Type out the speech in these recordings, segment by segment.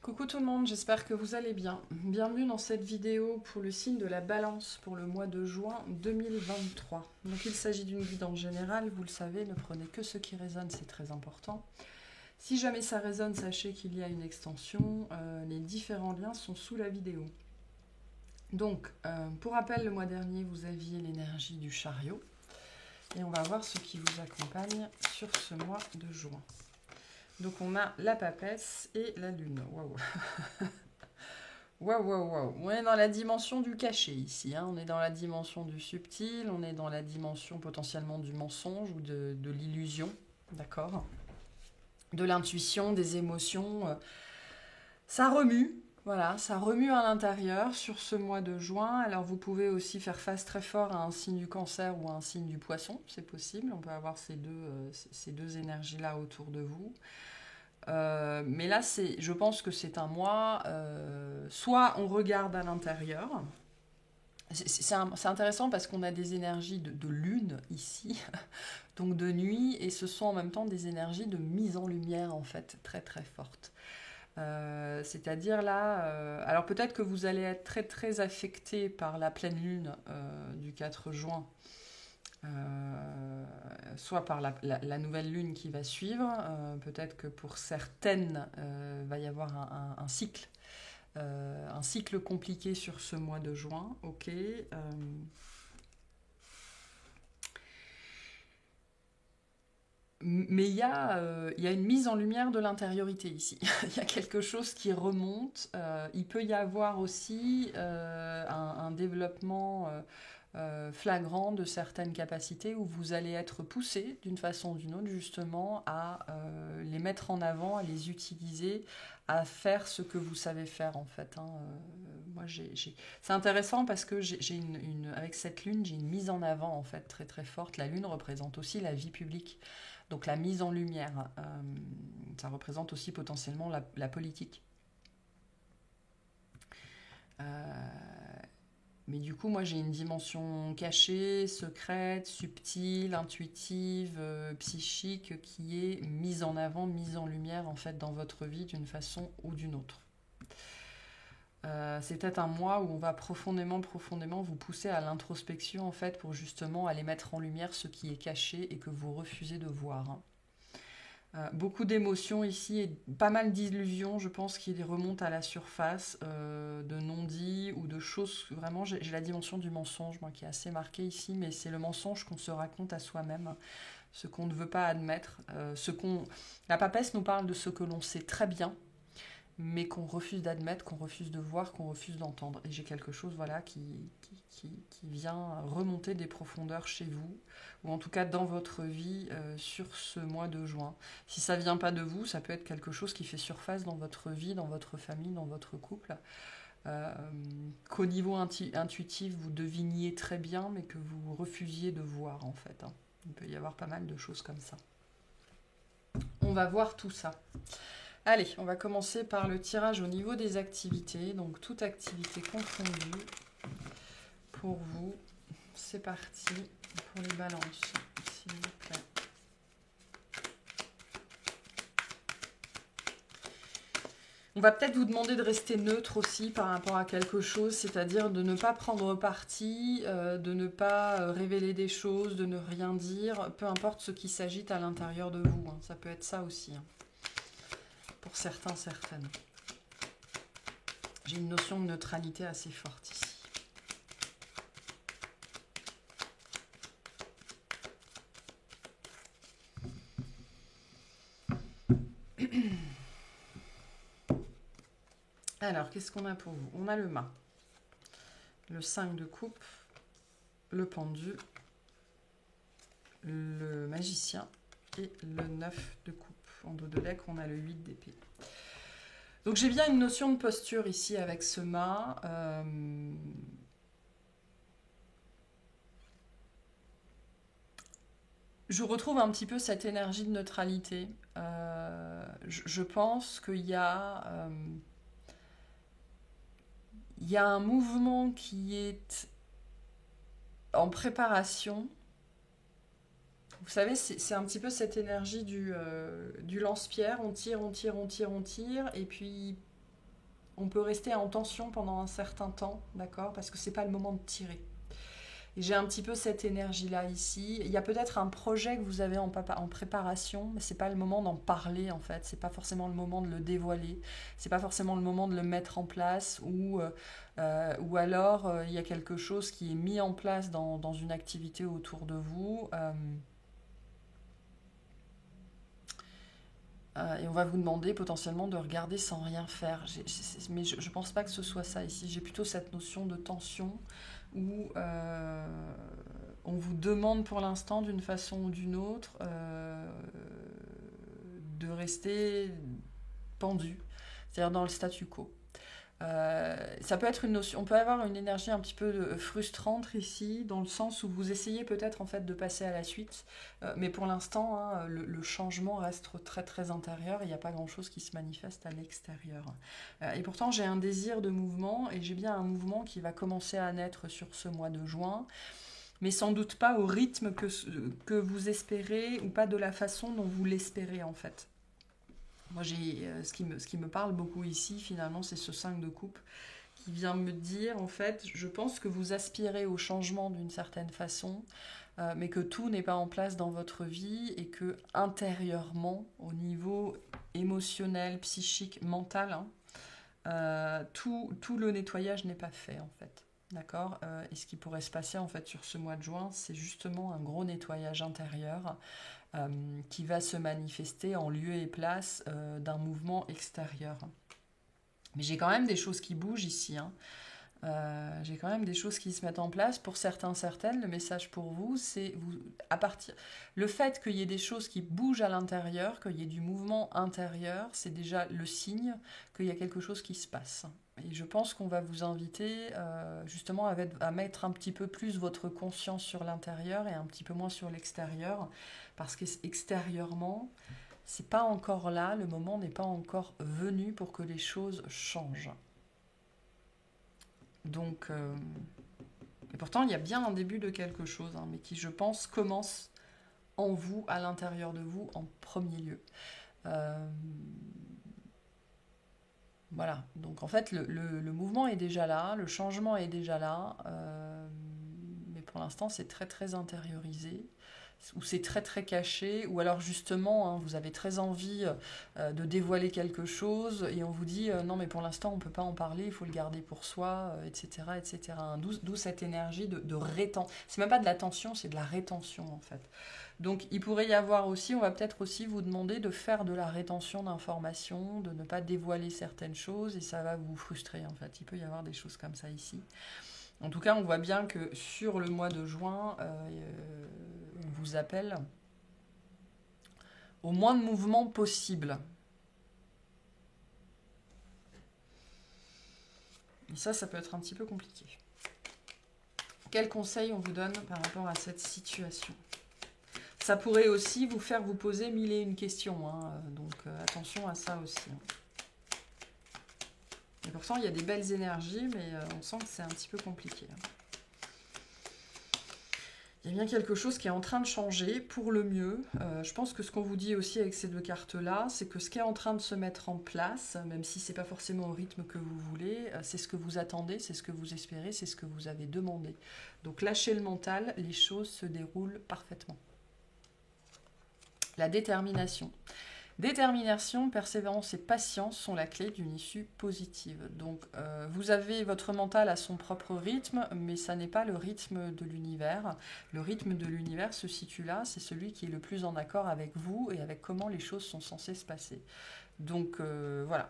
Coucou tout le monde, j'espère que vous allez bien. Bienvenue dans cette vidéo pour le signe de la Balance pour le mois de juin 2023. Donc il s'agit d'une guidance générale, vous le savez, ne prenez que ce qui résonne, c'est très important. Si jamais ça résonne, sachez qu'il y a une extension, les différents liens sont sous la vidéo. Donc, pour rappel, le mois dernier, vous aviez l'énergie du chariot. Et on va voir ce qui vous accompagne sur ce mois de juin. Donc on a la papesse et la lune. Waouh. Waouh, waouh, waouh. On est dans la dimension du caché ici. Hein. On est dans la dimension du subtil, on est dans la dimension potentiellement du mensonge ou de l'illusion. D'accord. De l'intuition, des émotions. Ça remue. Voilà, ça remue à l'intérieur sur ce mois de juin. Alors vous pouvez aussi faire face très fort à un signe du cancer ou à un signe du poisson. C'est possible. On peut avoir ces deux énergies-là autour de vous. Mais là, je pense que c'est un mois, soit on regarde à l'intérieur, c'est intéressant parce qu'on a des énergies de lune ici, donc de nuit, et ce sont en même temps des énergies de mise en lumière en fait, très très fortes. C'est-à-dire là, alors peut-être que vous allez être très très affecté par la pleine lune du 4 juin, soit par la nouvelle lune qui va suivre, peut-être que pour certaines, va y avoir un cycle compliqué sur ce mois de juin, ok. Mais il y a une mise en lumière de l'intériorité ici. Il y a quelque chose qui remonte. Il peut y avoir aussi un développement flagrant de certaines capacités où vous allez être poussé d'une façon ou d'une autre justement à les mettre en avant, à les utiliser, à faire ce que vous savez faire en fait. Hein. Moi, c'est intéressant parce que avec cette lune, j'ai une mise en avant en fait très très forte. La lune représente aussi la vie publique. Donc la mise en lumière, ça représente aussi potentiellement la politique. Mais du coup, moi j'ai une dimension cachée, secrète, subtile, intuitive, psychique, qui est mise en avant, mise en lumière en fait dans votre vie d'une façon ou d'une autre. C'est peut-être un mois où on va profondément vous pousser à l'introspection en fait pour justement aller mettre en lumière ce qui est caché et que vous refusez de voir. Hein. Beaucoup d'émotions ici et pas mal d'illusions, je pense, qui remontent à la surface, de non-dits ou de choses. Vraiment, j'ai la dimension du mensonge, moi, qui est assez marquée ici, mais c'est le mensonge qu'on se raconte à soi-même, ce qu'on ne veut pas admettre. La papesse nous parle de ce que l'on sait très bien, mais qu'on refuse d'admettre, qu'on refuse de voir, qu'on refuse d'entendre. Et j'ai quelque chose voilà, qui vient remonter des profondeurs chez vous, ou en tout cas dans votre vie sur ce mois de juin. Si ça ne vient pas de vous, ça peut être quelque chose qui fait surface dans votre vie, dans votre famille, dans votre couple, qu'au niveau intuitif, vous deviniez très bien, mais que vous refusiez de voir en fait. Hein. Il peut y avoir pas mal de choses comme ça. On va voir tout ça. Allez, on va commencer par le tirage au niveau des activités. Donc, toute activité confondue pour vous. C'est parti pour les balances, s'il vous plaît. On va peut-être vous demander de rester neutre aussi par rapport à quelque chose, c'est-à-dire de ne pas prendre parti, de ne pas révéler des choses, de ne rien dire, peu importe ce qui s'agite à l'intérieur de vous. Hein. Ça peut être ça aussi. Hein. Pour certains, certaines. J'ai une notion de neutralité assez forte ici. Alors, qu'est-ce qu'on a pour vous? On a le mât, le 5 de coupe, le pendu, le magicien et le 9 de coupe. En dos de deck, on a le 8 d'épée. Donc j'ai bien une notion de posture ici avec ce mât. Je retrouve un petit peu cette énergie de neutralité. Je pense qu'il y a un mouvement qui est en préparation. Vous savez, c'est un petit peu cette énergie du lance-pierre. On tire, on tire, on tire, on tire. Et puis, On peut rester en tension pendant un certain temps, d'accord? Parce que c'est pas le moment de tirer. Et j'ai un petit peu cette énergie-là ici. Il y a peut-être un projet que vous avez en préparation, mais c'est pas le moment d'en parler en fait. C'est pas forcément le moment de le dévoiler. C'est pas forcément le moment de le mettre en place. Ou alors il y a quelque chose qui est mis en place dans une activité autour de vous. Et on va vous demander potentiellement de regarder sans rien faire. Mais je ne pense pas que ce soit ça ici. J'ai plutôt cette notion de tension où on vous demande pour l'instant d'une façon ou d'une autre de rester pendu, c'est-à-dire dans le statu quo. Ça peut être une notion, on peut avoir une énergie un petit peu frustrante ici, dans le sens où vous essayez peut-être en fait de passer à la suite, mais pour l'instant, hein, le changement reste très très intérieur, il n'y a pas grand-chose qui se manifeste à l'extérieur. Et pourtant, j'ai un désir de mouvement, et j'ai bien un mouvement qui va commencer à naître sur ce mois de juin, mais sans doute pas au rythme que vous espérez, ou pas de la façon dont vous l'espérez en fait. Moi, ce qui me parle beaucoup ici, finalement, c'est ce 5 de coupe qui vient me dire, en fait, je pense que vous aspirez au changement d'une certaine façon, mais que tout n'est pas en place dans votre vie et que intérieurement, au niveau émotionnel, psychique, mental, hein, tout le nettoyage n'est pas fait, en fait. D'accord. Et ce qui pourrait se passer, en fait, sur ce mois de juin, c'est justement un gros nettoyage intérieur qui va se manifester en lieu et place d'un mouvement extérieur. Mais j'ai quand même des choses qui bougent ici. Hein. J'ai quand même des choses qui se mettent en place. Pour certains, certaines, le message pour vous, c'est le fait qu'il y ait des choses qui bougent à l'intérieur, qu'il y ait du mouvement intérieur, c'est déjà le signe qu'il y a quelque chose qui se passe. Et je pense qu'on va vous inviter justement à mettre un petit peu plus votre conscience sur l'intérieur et un petit peu moins sur l'extérieur, parce qu'extérieurement, c'est pas encore là, le moment n'est pas encore venu pour que les choses changent. Donc, et pourtant, il y a bien un début de quelque chose, hein, mais qui, je pense, commence en vous, à l'intérieur de vous, en premier lieu. Voilà, donc en fait, le mouvement est déjà là, le changement est déjà là, mais pour l'instant, c'est très, très intériorisé, ou c'est très, très caché, ou alors justement, hein, vous avez très envie de dévoiler quelque chose, et on vous dit non, mais pour l'instant, on ne peut pas en parler, il faut le garder pour soi, etc., etc. D'où cette énergie de rétention. C'est même pas de la tension, c'est de la rétention, en fait. Donc il pourrait y avoir aussi, on va peut-être aussi vous demander de faire de la rétention d'informations, de ne pas dévoiler certaines choses, et ça va vous frustrer en fait. Il peut y avoir des choses comme ça ici. En tout cas, on voit bien que sur le mois de juin, on vous appelle au moins de mouvements possible. Et ça peut être un petit peu compliqué. Quel conseil on vous donne par rapport à cette situation ? Ça pourrait aussi vous faire vous poser mille et une questions, hein, donc attention à ça aussi. Et pourtant, il y a des belles énergies, mais on sent que c'est un petit peu compliqué. Il y a bien quelque chose qui est en train de changer pour le mieux. Je pense que ce qu'on vous dit aussi avec ces deux cartes-là, c'est que ce qui est en train de se mettre en place, même si ce n'est pas forcément au rythme que vous voulez, c'est ce que vous attendez, c'est ce que vous espérez, c'est ce que vous avez demandé. Donc lâchez le mental, les choses se déroulent parfaitement. La détermination. Détermination, persévérance et patience sont la clé d'une issue positive. Donc, vous avez votre mental à son propre rythme, mais ça n'est pas le rythme de l'univers. Le rythme de l'univers se situe là, c'est celui qui est le plus en accord avec vous et avec comment les choses sont censées se passer. Donc, voilà.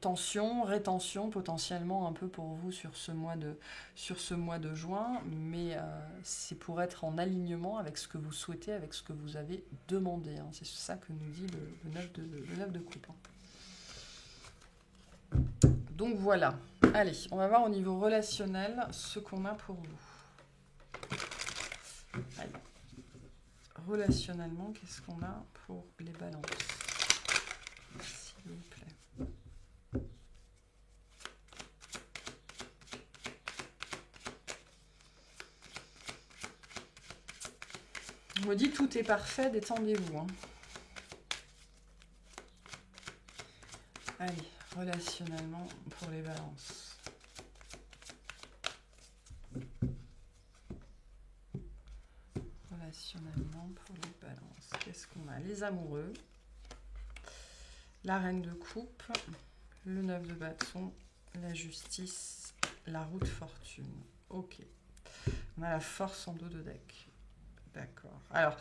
Tension, rétention potentiellement un peu pour vous sur ce mois de juin, mais c'est pour être en alignement avec ce que vous souhaitez, avec ce que vous avez demandé. Hein. C'est ça que nous dit le 9 de coupe. Hein. Donc voilà. Allez, on va voir au niveau relationnel ce qu'on a pour vous. Allez. Relationnellement, qu'est-ce qu'on a pour les balances ? S'il vous plaît. On me dit tout est parfait, détendez-vous. Hein. Allez, relationnellement pour les balances. Relationnellement pour les balances. Qu'est-ce qu'on a? Les amoureux, la reine de coupe, le 9 de bâton, la justice, la roue de fortune. Ok. On a la force en dos de deck. D'accord. Alors,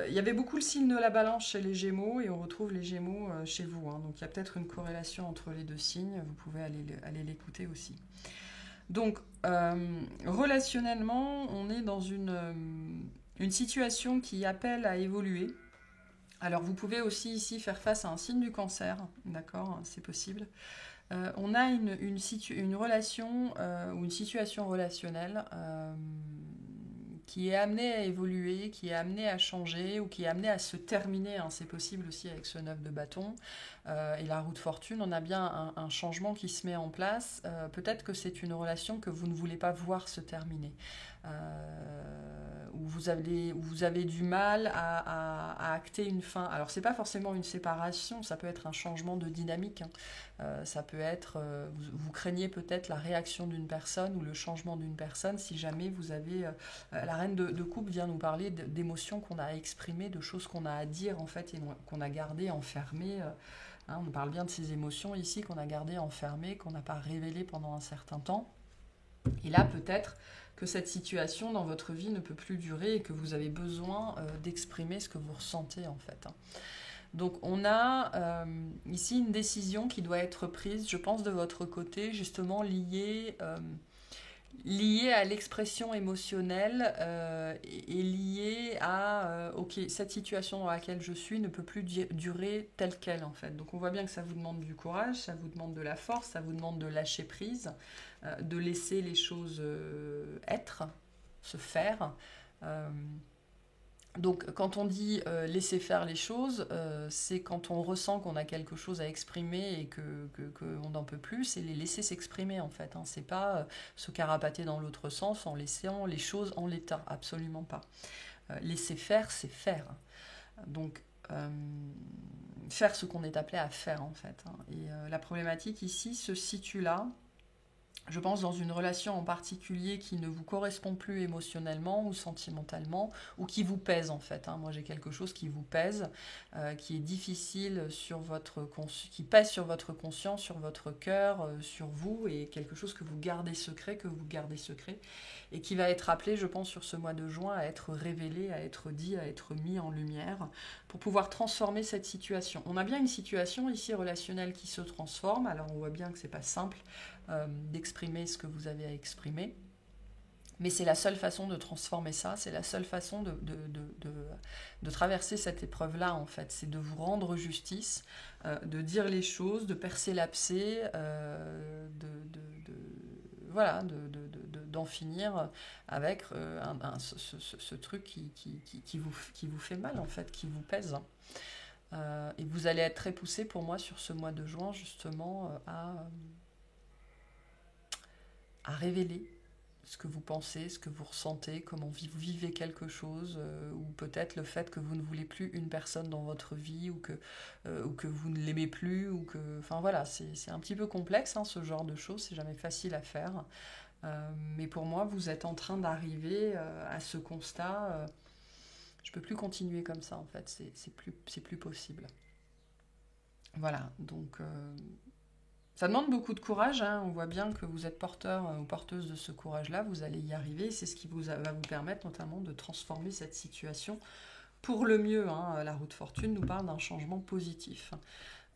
il y avait beaucoup le signe de la balance chez les Gémeaux et on retrouve les Gémeaux chez vous. Hein. Donc, il y a peut-être une corrélation entre les deux signes. Vous pouvez aller l'écouter aussi. Donc, relationnellement, on est dans une situation qui appelle à évoluer. Alors, vous pouvez aussi ici faire face à un signe du cancer. D'accord, c'est possible. On a une relation ou une situation relationnelle qui est amenée à évoluer, qui est amenée à changer ou qui est amenée à se terminer. Hein. C'est possible aussi avec ce 9 de bâton. Et la roue de fortune, on a bien un changement qui se met en place. Peut-être que c'est une relation que vous ne voulez pas voir se terminer. Où vous avez du mal à acter une fin. Alors, c'est pas forcément une séparation, ça peut être un changement de dynamique. Hein. Ça peut être, vous craignez peut-être la réaction d'une personne ou le changement d'une personne si jamais vous avez... la reine de coupe vient nous parler d'émotions qu'on a exprimées, de choses qu'on a à dire en fait et qu'on a gardées enfermées. Hein, on parle bien de ces émotions ici qu'on a gardées enfermées, qu'on n'a pas révélées pendant un certain temps. Et là, peut-être que cette situation dans votre vie ne peut plus durer et que vous avez besoin d'exprimer ce que vous ressentez en fait. Hein. Donc on a ici une décision qui doit être prise, je pense, de votre côté, justement liée à l'expression émotionnelle et liée à ok, cette situation dans laquelle je suis ne peut plus durer telle qu'elle en fait. Donc on voit bien que ça vous demande du courage, ça vous demande de la force, ça vous demande de lâcher prise, de laisser les choses être, se faire. Donc quand on dit laisser faire les choses, c'est quand on ressent qu'on a quelque chose à exprimer et qu'on n'en peut plus, c'est les laisser s'exprimer en fait. Hein. C'est pas se carapater dans l'autre sens en laissant les choses en l'état, absolument pas. Laisser faire, c'est faire. Donc faire ce qu'on est appelé à faire en fait. Hein. Et la problématique ici se situe là. Je pense dans une relation en particulier qui ne vous correspond plus émotionnellement ou sentimentalement, ou qui vous pèse en fait. Hein. Moi j'ai quelque chose qui vous pèse, qui est difficile qui pèse sur votre conscience, sur votre cœur, sur vous, et quelque chose que vous gardez secret, et qui va être appelé, je pense, sur ce mois de juin, à être révélé, à être dit, à être mis en lumière, pour pouvoir transformer cette situation. On a bien une situation ici relationnelle qui se transforme, alors on voit bien que c'est pas simple, d'exprimer ce que vous avez à exprimer. Mais c'est la seule façon de transformer ça, c'est la seule façon de traverser cette épreuve-là, en fait. C'est de vous rendre justice, de dire les choses, de percer l'abcès, d'en finir avec ce truc qui vous fait mal, en fait, qui vous pèse. Et vous allez être très poussé, pour moi, sur ce mois de juin, justement, à révéler ce que vous pensez, ce que vous ressentez, comment vous vivez quelque chose, ou peut-être le fait que vous ne voulez plus une personne dans votre vie, ou que vous ne l'aimez plus, ou que... Enfin voilà, c'est un petit peu complexe, hein, ce genre de choses, c'est jamais facile à faire. Mais pour moi, vous êtes en train d'arriver à ce constat, je peux plus continuer comme ça en fait, c'est plus possible. Voilà, donc... ça demande beaucoup de courage, hein. On voit bien que vous êtes porteur ou porteuse de ce courage-là, vous allez y arriver, c'est ce qui va vous permettre notamment de transformer cette situation pour le mieux. Hein. La roue de fortune nous parle d'un changement positif.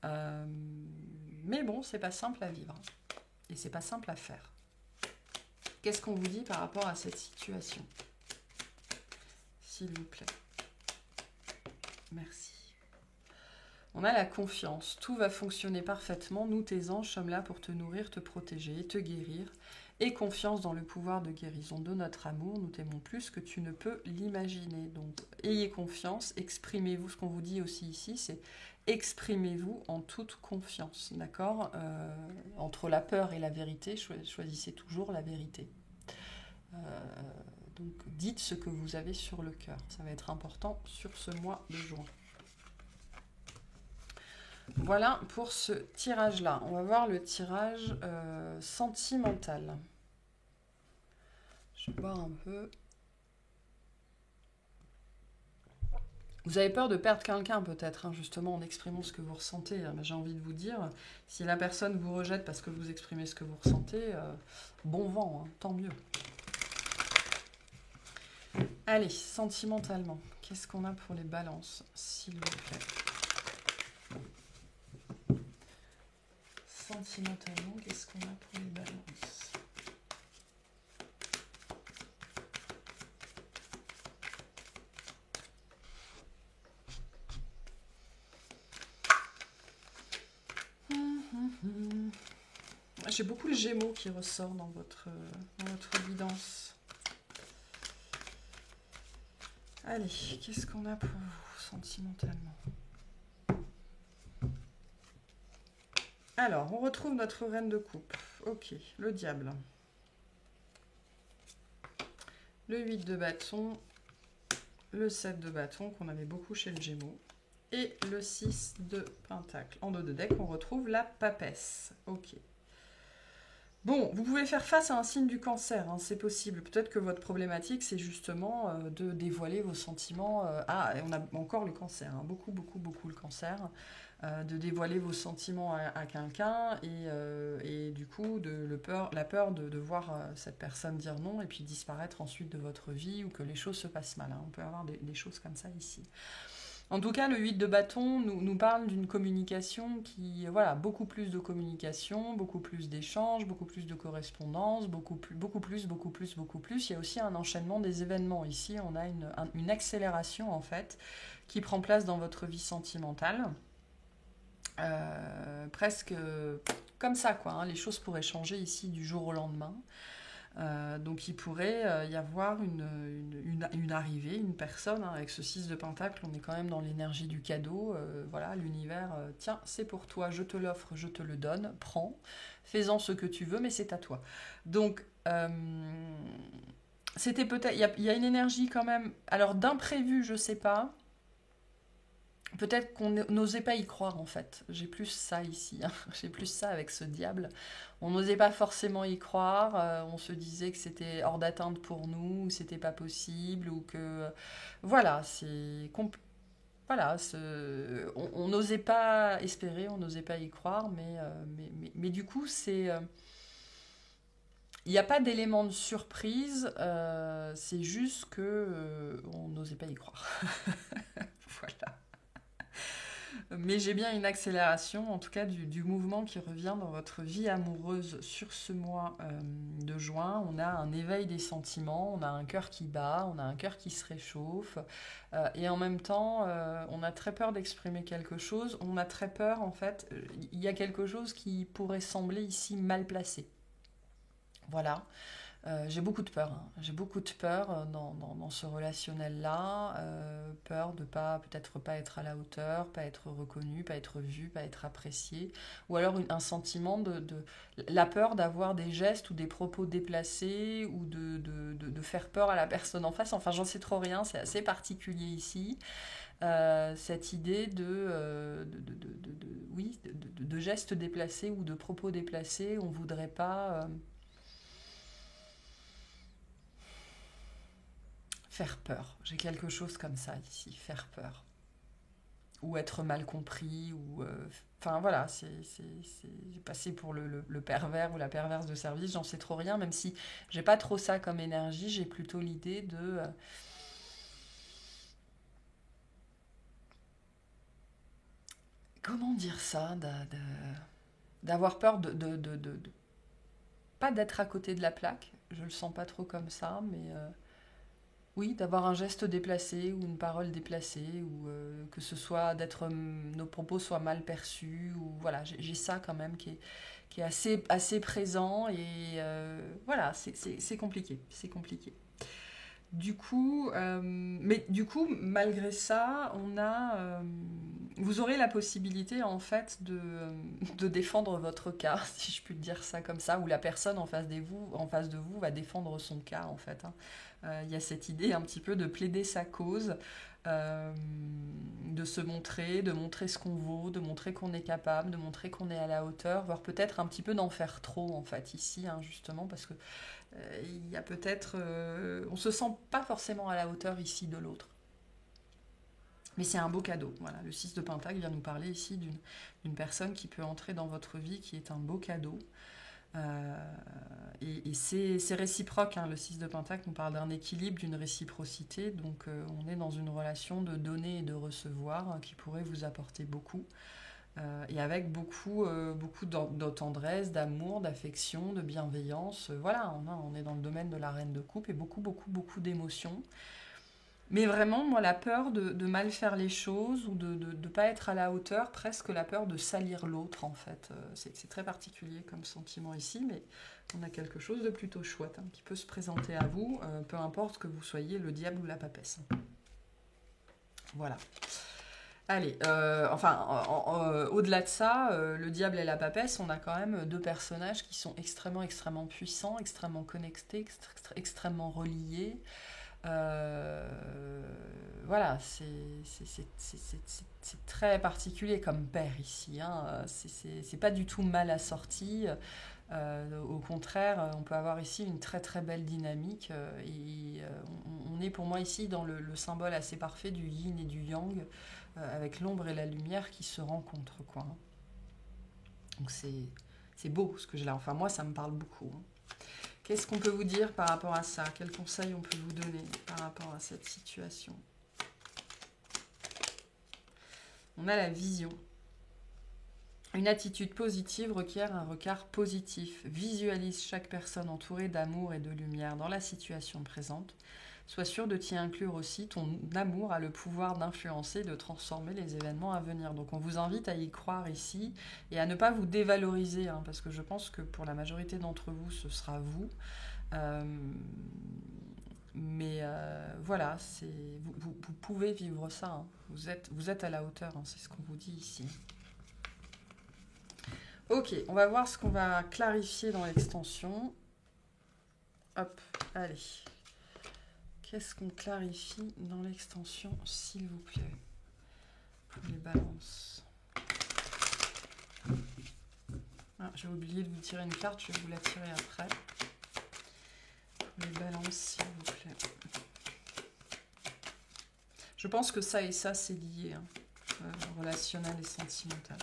Mais bon, c'est pas simple à vivre et c'est pas simple à faire. Qu'est-ce qu'on vous dit par rapport à cette situation? S'il vous plaît. Merci. On a la confiance, tout va fonctionner parfaitement, nous tes anges sommes là pour te nourrir, te protéger, te guérir, et confiance dans le pouvoir de guérison de notre amour, nous t'aimons plus que tu ne peux l'imaginer. Donc ayez confiance, exprimez-vous, ce qu'on vous dit aussi ici, c'est exprimez-vous en toute confiance, d'accord? Entre la peur et la vérité, choisissez toujours la vérité. Donc dites ce que vous avez sur le cœur, ça va être important sur ce mois de juin. Voilà pour ce tirage-là. On va voir le tirage sentimental. Je vais voir un peu. Vous avez peur de perdre quelqu'un peut-être, hein, justement en exprimant ce que vous ressentez. J'ai envie de vous dire, si la personne vous rejette parce que vous exprimez ce que vous ressentez, bon vent, hein, tant mieux. Allez, sentimentalement, qu'est-ce qu'on a pour les balances, s'il vous plaît? Sentimentalement, qu'est-ce qu'on a pour les balances? J'ai beaucoup le Gémeaux qui ressort dans votre guidance. Allez, qu'est-ce qu'on a pour vous, sentimentalement? Alors, on retrouve notre reine de coupe. Ok, le diable. Le 8 de bâton. Le 7 de bâton, qu'on avait beaucoup chez le Gémeaux. Et le 6 de pentacle. En dos de deck, on retrouve la papesse. Ok. Bon, vous pouvez faire face à un signe du cancer, hein, c'est possible. Peut-être que votre problématique, c'est justement de dévoiler vos sentiments. Et on a encore le cancer, hein, beaucoup le cancer. De dévoiler vos sentiments à quelqu'un et du coup, la peur de voir cette personne dire non et puis disparaître ensuite de votre vie ou que les choses se passent mal. Hein. On peut avoir des choses comme ça ici. En tout cas, le 8 de bâton nous parle d'une communication qui, voilà, beaucoup plus de communication, beaucoup plus d'échanges, beaucoup plus de correspondance, beaucoup plus. Il y a aussi un enchaînement des événements. Ici, on a une accélération, en fait, qui prend place dans votre vie sentimentale. Presque comme ça, quoi. Hein. Les choses pourraient changer ici du jour au lendemain. Donc il pourrait y avoir une arrivée, une personne, hein, avec ce 6 de pentacle, on est quand même dans l'énergie du cadeau, voilà, l'univers, tiens, c'est pour toi, je te l'offre, je te le donne, prends, fais-en ce que tu veux, mais c'est à toi. Donc, c'était peut-être, il y a une énergie quand même, alors d'imprévu, je sais pas, peut-être qu'on n'osait pas y croire en fait. J'ai plus ça ici. Hein. J'ai plus ça avec ce diable. On n'osait pas forcément y croire. On se disait que c'était hors d'atteinte pour nous, ou c'était pas possible, ou que voilà, voilà, on n'osait pas espérer, on n'osait pas y croire, mais du coup c'est il n'y a pas d'élément de surprise, c'est juste que on n'osait pas y croire. Voilà. Mais j'ai bien une accélération, en tout cas du mouvement qui revient dans votre vie amoureuse sur ce mois de juin. On a un éveil des sentiments, on a un cœur qui bat, on a un cœur qui se réchauffe. Et en même temps, on a très peur d'exprimer quelque chose. On a très peur, en fait, il y a quelque chose qui pourrait sembler ici mal placé. Voilà. J'ai beaucoup de peur. Hein. J'ai beaucoup de peur dans ce relationnel-là. Peur de peut-être pas être à la hauteur, pas être reconnu, pas être vu, pas être apprécié. Ou alors un sentiment la peur d'avoir des gestes ou des propos déplacés ou de faire peur à la personne en face. Enfin, j'en sais trop rien. C'est assez particulier ici. Cette idée de gestes déplacés ou de propos déplacés. On voudrait pas... faire peur. J'ai quelque chose comme ça ici, faire peur. Ou être mal compris, ou... Enfin voilà, j'ai passé pour le pervers ou la perverse de service, j'en sais trop rien, même si j'ai pas trop ça comme énergie, j'ai plutôt l'idée de... comment dire ça, d'avoir peur pas d'être à côté de la plaque, je le sens pas trop comme ça, mais... oui, d'avoir un geste déplacé ou une parole déplacée ou que ce soit nos propos soient mal perçus ou voilà, j'ai ça quand même qui est assez présent et voilà, c'est compliqué, c'est compliqué. Du coup, malgré ça, vous aurez la possibilité en fait de défendre votre cas, si je puis dire ça comme ça, ou la personne en face de vous va défendre son cas en fait. Hein. Il y a cette idée un petit peu de plaider sa cause. de se montrer, de montrer ce qu'on vaut, de montrer qu'on est capable, de montrer qu'on est à la hauteur, voire peut-être un petit peu d'en faire trop en fait ici, hein, justement, parce que il y a peut-être... on se sent pas forcément à la hauteur ici de l'autre. Mais c'est un beau cadeau. Voilà, le 6 de Pentacle vient nous parler ici d'une personne qui peut entrer dans votre vie, qui est un beau cadeau. Et c'est réciproque, hein. Le 6 de Pentacle nous parle d'un équilibre, d'une réciprocité. Donc on est dans une relation de donner et de recevoir, hein, qui pourrait vous apporter beaucoup. Et avec beaucoup de tendresse, d'amour, d'affection, de bienveillance. Voilà, on est dans le domaine de la reine de coupe et beaucoup d'émotions. Mais vraiment, moi, la peur de mal faire les choses ou de ne pas être à la hauteur, presque la peur de salir l'autre, en fait. C'est très particulier comme sentiment ici, mais on a quelque chose de plutôt chouette, hein, qui peut se présenter à vous, peu importe que vous soyez le diable ou la papesse. Voilà. Allez, au-delà de ça, le diable et la papesse, on a quand même deux personnages qui sont extrêmement puissants, extrêmement connectés, extrêmement reliés. Voilà, c'est très particulier comme père ici, hein. C'est pas du tout mal assorti. Au contraire, on peut avoir ici une très belle dynamique. On est pour moi ici dans le symbole assez parfait du yin et du yang, avec l'ombre et la lumière qui se rencontrent, quoi. Donc c'est beau ce que j'ai là. Enfin, moi, ça me parle beaucoup, hein. Qu'est-ce qu'on peut vous dire par rapport à ça? Quels conseils on peut vous donner par rapport à cette situation? On a la vision. Une attitude positive requiert un regard positif. Visualise chaque personne entourée d'amour et de lumière dans la situation présente. Sois sûr de t'y inclure aussi. Ton amour a le pouvoir d'influencer, de transformer les événements à venir. Donc on vous invite à y croire ici et à ne pas vous dévaloriser, hein, parce que je pense que pour la majorité d'entre vous, ce sera vous. Voilà, vous pouvez vivre ça, hein. Vous êtes à la hauteur, hein, c'est ce qu'on vous dit ici. Ok, on va voir ce qu'on va clarifier dans l'extension. Hop, allez. Qu'est-ce qu'on clarifie dans l'extension, s'il vous plaît, pour les balances? J'ai oublié de vous tirer une carte, je vais vous la tirer après. Pour les balances, s'il vous plaît. Je pense que ça et ça, c'est lié, hein, relationnel et sentimental.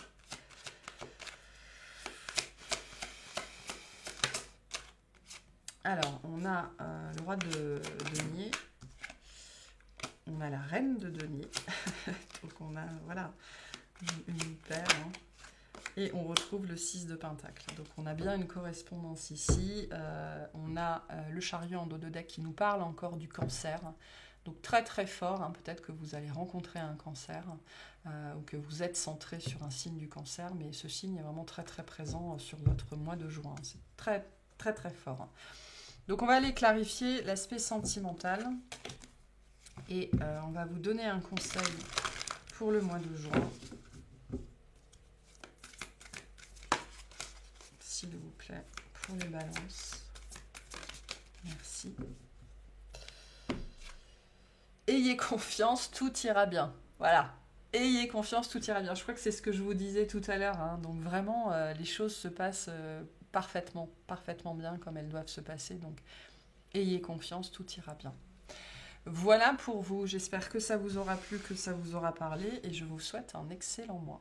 Alors, on a le roi de denier, on a la reine de denier, donc on a, voilà, une paire, hein. Et on retrouve le 6 de pentacle. Donc on a bien une correspondance ici. On a le chariot en dos de deck qui nous parle encore du cancer. Donc très fort, hein. Peut-être que vous allez rencontrer un cancer ou que vous êtes centré sur un signe du cancer, mais ce signe est vraiment très présent sur votre mois de juin. C'est très fort. Donc on va aller clarifier l'aspect sentimental et on va vous donner un conseil pour le mois de juin. S'il vous plaît, pour les balances. Merci. Ayez confiance, tout ira bien. Voilà. Ayez confiance, tout ira bien. Je crois que c'est ce que je vous disais tout à l'heure, hein. Donc vraiment, les choses se passent parfaitement bien comme elles doivent se passer. Donc ayez confiance, tout ira bien. Voilà pour vous. J'espère que ça vous aura plu, que ça vous aura parlé et je vous souhaite un excellent mois.